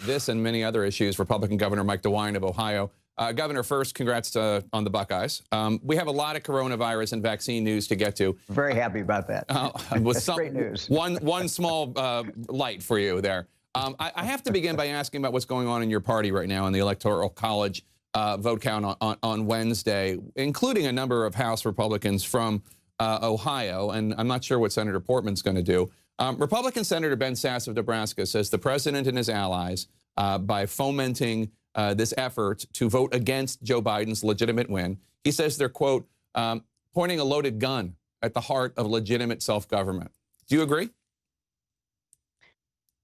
this and many other issues, Republican Governor Mike DeWine of Ohio. Governor, first, congrats on the Buckeyes. We have a lot of coronavirus and vaccine news to get to. Very happy about that. That's great news. One small light for you there. I have to begin by asking about what's going on in your party right now in the Electoral College vote count on Wednesday, including a number of House Republicans from Ohio, and I'm not sure what Senator Portman's going to do. Republican Senator Ben Sasse of Nebraska says the president and his allies, by fomenting this effort to vote against Joe Biden's legitimate win, he says they're, quote, pointing a loaded gun at the heart of legitimate self-government. Do you agree?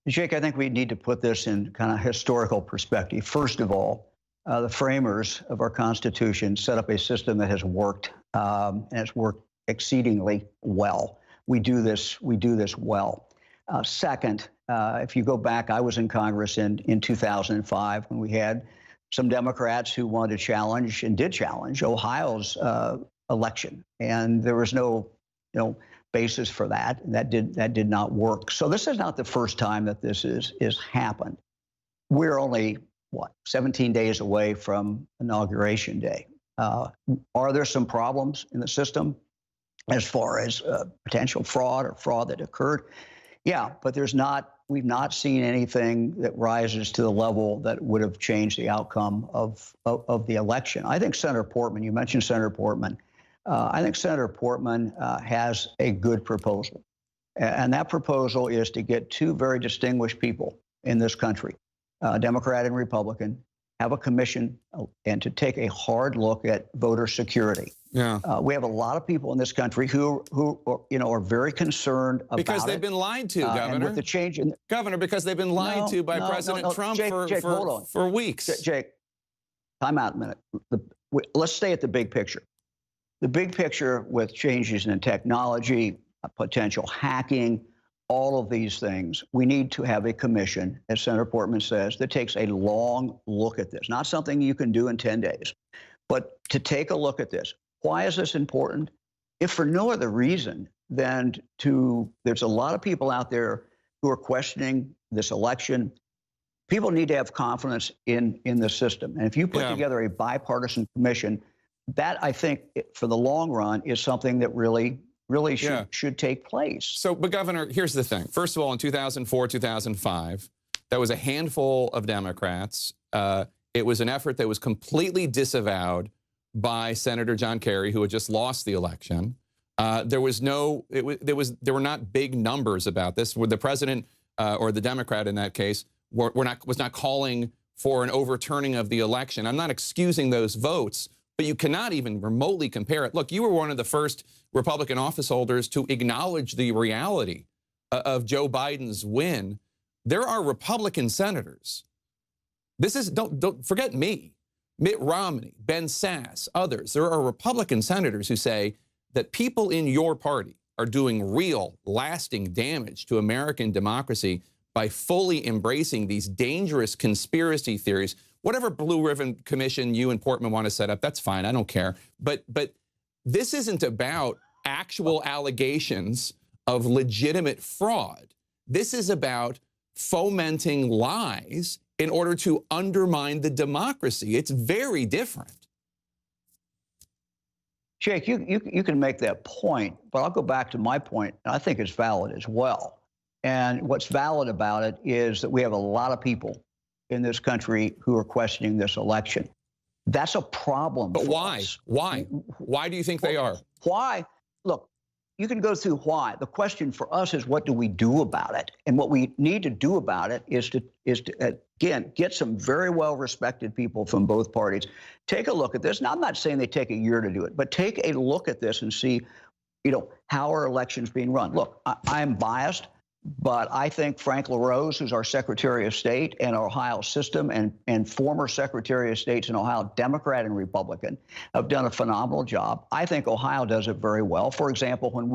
Jake, I think we need to put this in kind of historical perspective. First of all, the framers of our Constitution set up a system that has worked, and it's worked exceedingly well. We do this well. Second, if you go back, I was in Congress in 2005 when we had some Democrats who wanted to challenge and did challenge Ohio's election, and there was no, basis for that. That did not work. So this is not the first time that this is happened. We're only 17 days away from Inauguration Day. Are there some problems in the system as far as potential fraud or fraud that occurred? Yeah, but we've not seen anything that rises to the level that would have changed the outcome of the election. I think Senator Portman, you mentioned Senator Portman, I think Senator Portman has a good proposal. And that proposal is to get two very distinguished people in this country, Democrat and Republican, have a commission and to take a hard look at voter security. Yeah. We have a lot of people in this country who are very concerned about because they've been lied to, Governor. And with the change in Governor, because they've been lied to by President Trump Jake, for weeks. Jake, time out a minute. Let's stay at the big picture. The big picture with changes in technology, potential hacking, all of these things, we need to have a commission, as Senator Portman says, that takes a long look at this. Not something you can do in 10 days, but to take a look at this. Why is this important? If for no other reason than there's a lot of people out there who are questioning this election. People need to have confidence in the system. And if you put together a bipartisan commission, that I think for the long run is something that really should take place. So, but Governor, here's the thing. First of all, in 2004, 2005, that was a handful of Democrats. It was an effort that was completely disavowed by Senator John Kerry, who had just lost the election. There were not big numbers about this. Where the president or the Democrat in that case was not calling for an overturning of the election. I'm not excusing those votes, but you cannot even remotely compare it. Look, you were one of the first Republican office holders to acknowledge the reality of Joe Biden's win. There are Republican senators. Don't forget me, Mitt Romney, Ben Sasse, others. There are Republican senators who say that people in your party are doing real, lasting damage to American democracy by fully embracing these dangerous conspiracy theories. Whatever Blue Ribbon Commission you and Portman want to set up, that's fine. I don't care. But this isn't about actual allegations of legitimate fraud. This is about fomenting lies in order to undermine the democracy. It's very different. Jake, you can make that point, but I'll go back to my point, and I think it's valid as well. And what's valid about it is that we have a lot of people in this country who are questioning this election. That's a problem. But why? Us. Why? Why do you think they are? Why? Look, you can go through why. The question for us is, what do we do about it? And what we need to do about it is to again, get some very well-respected people from both parties. Take a look at this. Now, I'm not saying they take a year to do it, but take a look at this and see, how are elections being run? Look, I'm biased, but I think Frank LaRose, who's our Secretary of State and our Ohio system, and former Secretary of States in Ohio, Democrat and Republican, have done a phenomenal job. I think Ohio does it very well. For example, when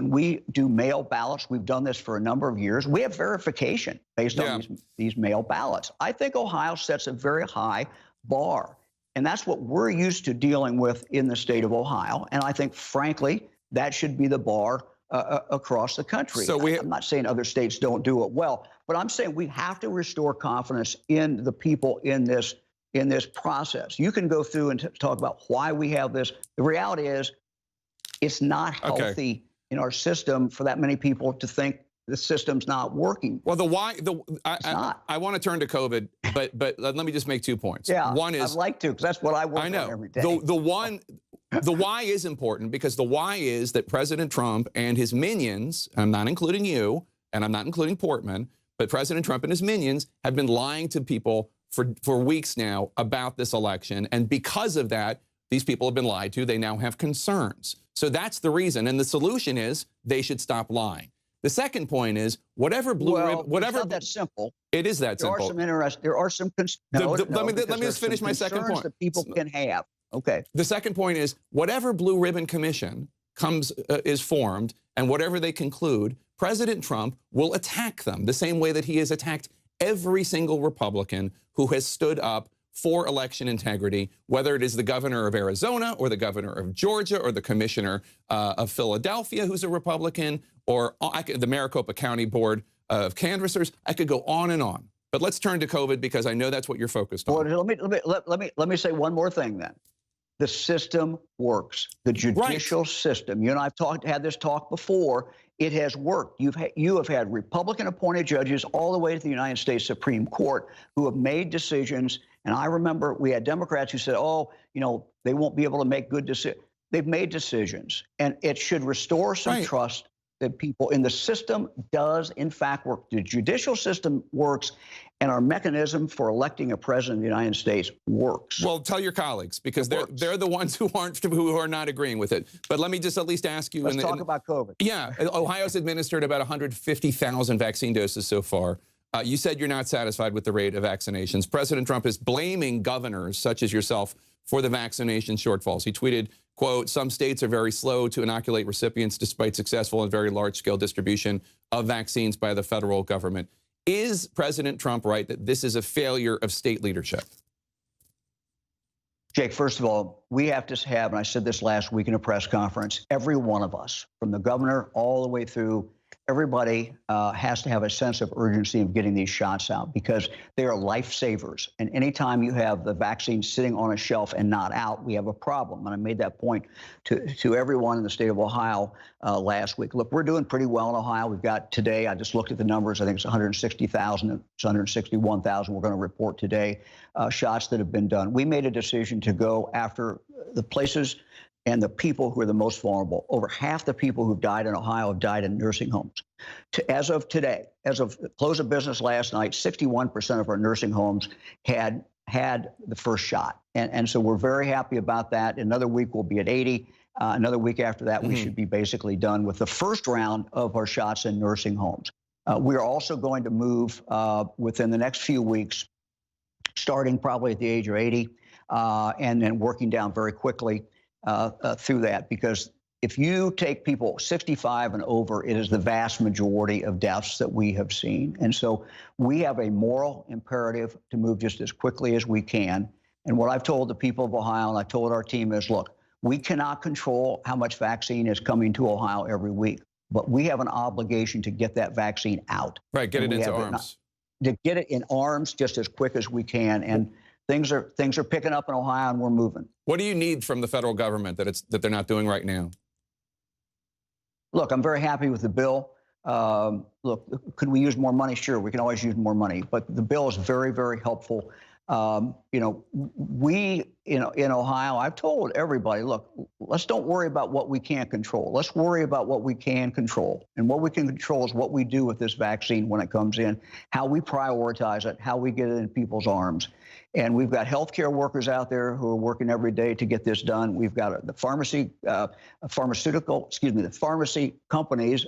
we do mail ballots, we've done this for a number of years, we have verification based on these mail ballots. I think Ohio sets a very high bar, and that's what we're used to dealing with in the state of Ohio. And I think, frankly, that should be the bar across the country. So I'm not saying other states don't do it well, but I'm saying we have to restore confidence in the people in this process. You can go through and talk about why we have this. The reality is it's not healthy in our system for that many people to think the system's not working. Well, I want to turn to COVID, but let me just make 2 points. Yeah, one is I'd like to, because that's what I work on every day. The why is important, because the why is that President Trump and his minions, I'm not including you, and I'm not including Portman, but President Trump and his minions have been lying to people for weeks now about this election. And because of that, these people have been lied to. They now have concerns. So that's the reason. And the solution is they should stop lying. The second point is whatever blue ribbon, whatever. It's not that simple. It is that simple. There are some let me just finish my second point. That people can have. Okay. The second point is whatever blue ribbon commission is formed, and whatever they conclude, President Trump will attack them the same way that he has attacked every single Republican who has stood up for election integrity, whether it is the governor of Arizona or the governor of Georgia or the commissioner of Philadelphia, who's a Republican, or the Maricopa County Board of Canvassers. I could go on and on. But let's turn to COVID, because I know that's what you're focused on. Well, let me say one more thing then. The system works. The judicial system. You and I've had this talk before. It has worked. You have had Republican-appointed judges all the way to the United States Supreme Court who have made decisions. And I remember we had Democrats who said, "Oh, they won't be able to make good decisions." They've made decisions, and it should restore some trust that people in the system does in fact work. The judicial system works, and our mechanism for electing a president of the United States works. Well, tell your colleagues, because they're the ones who are not agreeing with it. But let me just at least ask you. Let's talk about COVID. Yeah, Ohio's administered about 150,000 vaccine doses so far. You said you're not satisfied with the rate of vaccinations. President Trump is blaming governors such as yourself for the vaccination shortfalls. He tweeted, quote, "Some states are very slow to inoculate recipients despite successful and very large-scale distribution of vaccines by the federal government." Is President Trump right that this is a failure of state leadership? Jake, first of all, we have to have, and I said this last week in a press conference, every one of us, from the governor all the way through, everybody has to have a sense of urgency of getting these shots out, because they are lifesavers. And anytime you have the vaccine sitting on a shelf and not out, we have a problem. And I made that point to everyone in the state of Ohio last week. Look, we're doing pretty well in Ohio. We've got today, I just looked at the numbers, I think it's 160,000, it's 161,000 we're going to report today, shots that have been done. We made a decision to go after the places and the people who are the most vulnerable. Over half the people who've died in Ohio have died in nursing homes. As of today, as of the close of business last night, 61% of our nursing homes had the first shot. And so we're very happy about that. Another week we'll be at 80. Another week after that, we should be basically done with the first round of our shots in nursing homes. We are also going to move within the next few weeks, starting probably at the age of 80, and then working down very quickly through that, because if you take people 65 and over, it is the vast majority of deaths that we have seen. And so we have a moral imperative to move just as quickly as we can. And what I've told the people of Ohio, and I told our team, is, look, we cannot control how much vaccine is coming to Ohio every week, but we have an obligation to get that vaccine out. Right, get it into arms. To get it in arms just as quick as we can. And things are picking up in Ohio, and we're moving. What do you need from the federal government that they're not doing right now? Look, I'm very happy with the bill. Look, could we use more money? Sure, we can always use more money, but the bill is very, very helpful. We in Ohio, I've told everybody, look, let's don't worry about what we can't control. Let's worry about what we can control. And what we can control is what we do with this vaccine when it comes in, how we prioritize it, how we get it in people's arms. And we've got healthcare workers out there who are working every day to get this done. We've got the pharmacy companies,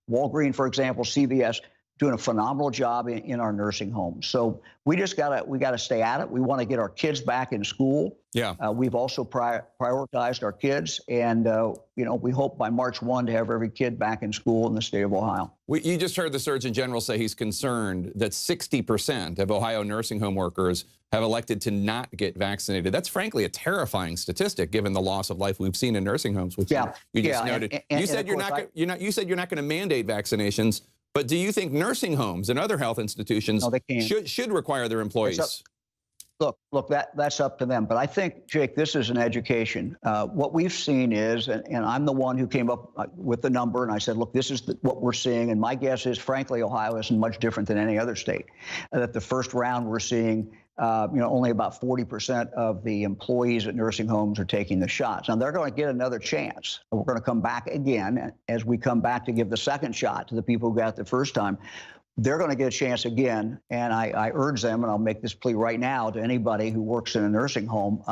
Walgreens, for example, CVS, doing a phenomenal job in our nursing homes. So we gotta stay at it. We want to get our kids back in school. Yeah. We've also prioritized our kids, and we hope by March 1 to have every kid back in school in the state of Ohio. You just heard the Surgeon General say he's concerned that 60% of Ohio nursing home workers have elected to not get vaccinated. That's frankly a terrifying statistic, given the loss of life we've seen in nursing homes, which you just noted. You said you're not going to mandate vaccinations. But do you think nursing homes and other health institutions should require their employees? Look, that's up to them. But I think, Jake, this is an education. What we've seen is, and I'm the one who came up with the number, and I said, look, this is what we're seeing. And my guess is, frankly, Ohio isn't much different than any other state. That the first round we're seeing, only about 40% of the employees at nursing homes are taking the shots. Now, they're going to get another chance. We're going to come back again as we come back to give the second shot to the people who got it the first time. They're going to get a chance again, and I urge them, and I'll make this plea right now to anybody who works in a nursing home.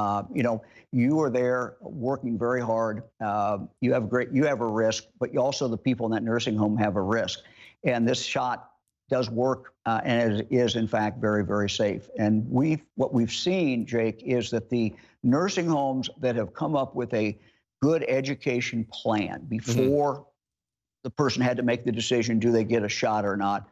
You are there working very hard. You have a risk, but also the people in that nursing home have a risk. And this shot does work, and it is in fact very, very safe. And what we've seen, Jake, is that the nursing homes that have come up with a good education plan before the person had to make the decision, do they get a shot or not,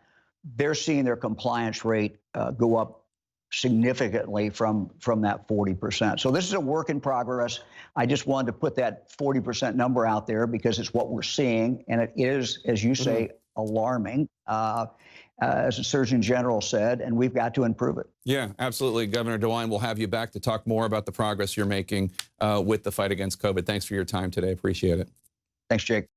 they're seeing their compliance rate go up significantly from that 40%. So this is a work in progress. I just wanted to put that 40% number out there because it's what we're seeing, and it is, as you say, alarming, as the Surgeon General said, and we've got to improve it. Yeah, absolutely. Governor DeWine, we'll have you back to talk more about the progress you're making with the fight against COVID. Thanks for your time today. Appreciate it. Thanks, Jake.